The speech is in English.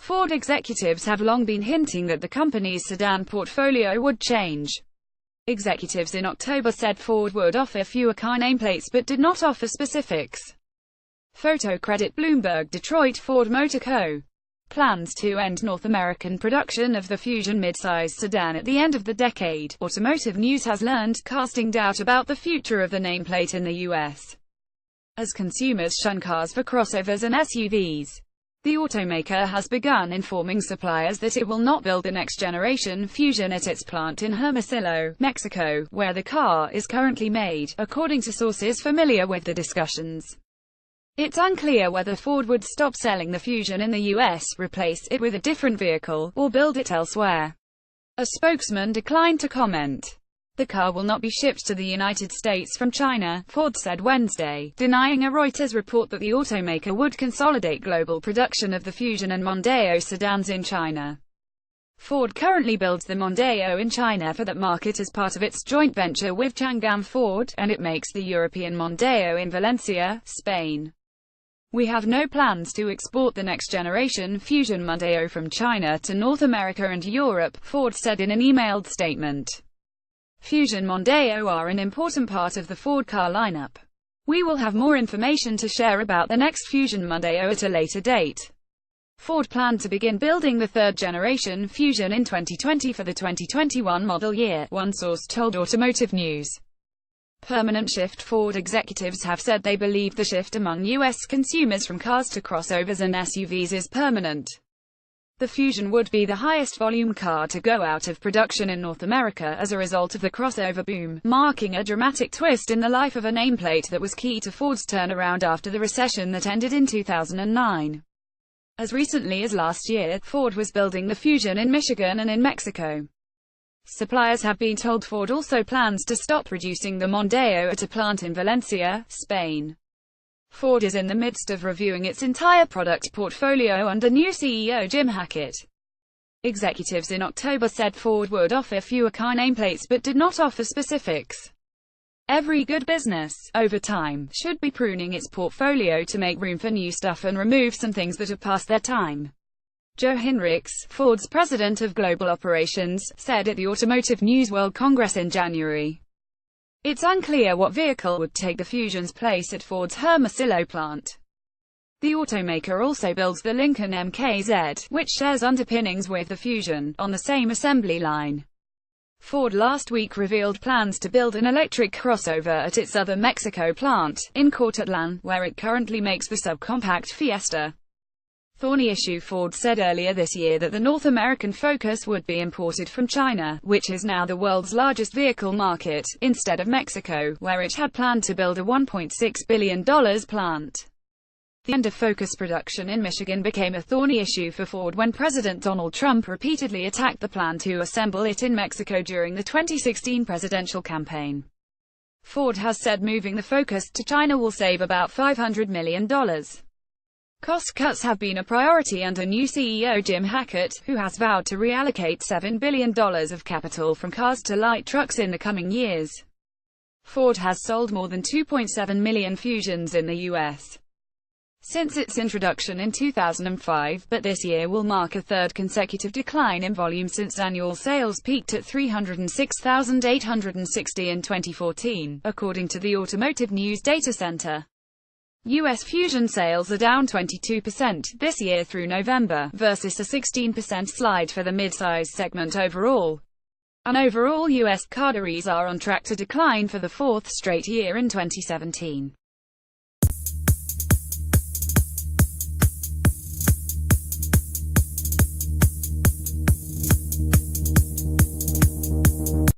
Ford executives have long been hinting that the company's sedan portfolio would change. Executives in October said Ford would offer fewer car nameplates but did not offer specifics. Photo credit Bloomberg. Detroit Ford Motor Co. plans to end North American production of the Fusion midsize sedan at the end of the decade, Automotive News has learned, casting doubt about the future of the nameplate in the U.S. as consumers shun cars for crossovers and SUVs. The automaker has begun informing suppliers that it will not build the next-generation Fusion at its plant in Hermosillo, Mexico, where the car is currently made, according to sources familiar with the discussions. It's unclear whether Ford would stop selling the Fusion in the U.S., replace it with a different vehicle, or build it elsewhere. A spokesman declined to comment. The car will not be shipped to the United States from China, Ford said Wednesday, denying a Reuters report that the automaker would consolidate global production of the Fusion and Mondeo sedans in China. Ford currently builds the Mondeo in China for that market as part of its joint venture with Changan Ford, and it makes the European Mondeo in Valencia, Spain. We have no plans to export the next-generation Fusion Mondeo from China to North America and Europe, Ford said in an emailed statement. Fusion Mondeo are an important part of the Ford car lineup. We will have more information to share about the next Fusion Mondeo at a later date. Ford planned to begin building the third-generation Fusion in 2020 for the 2021 model year, one source told Automotive News. Permanent shift. Ford executives have said they believe the shift among U.S. consumers from cars to crossovers and SUVs is permanent. The Fusion would be the highest volume car to go out of production in North America as a result of the crossover boom, marking a dramatic twist in the life of a nameplate that was key to Ford's turnaround after the recession that ended in 2009. As recently as last year, Ford was building the Fusion in Michigan and in Mexico. Suppliers have been told Ford also plans to stop producing the Mondeo at a plant in Valencia, Spain. Ford is in the midst of reviewing its entire product portfolio under new CEO Jim Hackett. Executives in October said Ford would offer fewer car nameplates but did not offer specifics. Every good business, over time, should be pruning its portfolio to make room for new stuff and remove some things that have passed their time. Joe Hinrichs, Ford's president of global operations, said at the Automotive News World Congress in January. It's unclear what vehicle would take the Fusion's place at Ford's Hermosillo plant. The automaker also builds the Lincoln MKZ, which shares underpinnings with the Fusion, on the same assembly line. Ford last week revealed plans to build an electric crossover at its other Mexico plant, in Cuautitlán, where it currently makes the subcompact Fiesta. Thorny issue. Ford said earlier this year that the North American Focus would be imported from China, which is now the world's largest vehicle market, instead of Mexico, where it had planned to build a $1.6 billion plant. The end of Focus production in Michigan became a thorny issue for Ford when President Donald Trump repeatedly attacked the plan to assemble it in Mexico during the 2016 presidential campaign. Ford has said moving the Focus to China will save about $500 million. Cost cuts have been a priority under new CEO Jim Hackett, who has vowed to reallocate $7 billion of capital from cars to light trucks in the coming years. Ford has sold more than 2.7 million Fusions in the U.S. since its introduction in 2005, but this year will mark a third consecutive decline in volume since annual sales peaked at 306,860 in 2014, according to the Automotive News Data Center. U.S. Fusion sales are down 22% this year through November, versus a 16% slide for the midsize segment overall. And overall U.S. car deliveries are on track to decline for the fourth straight year in 2017.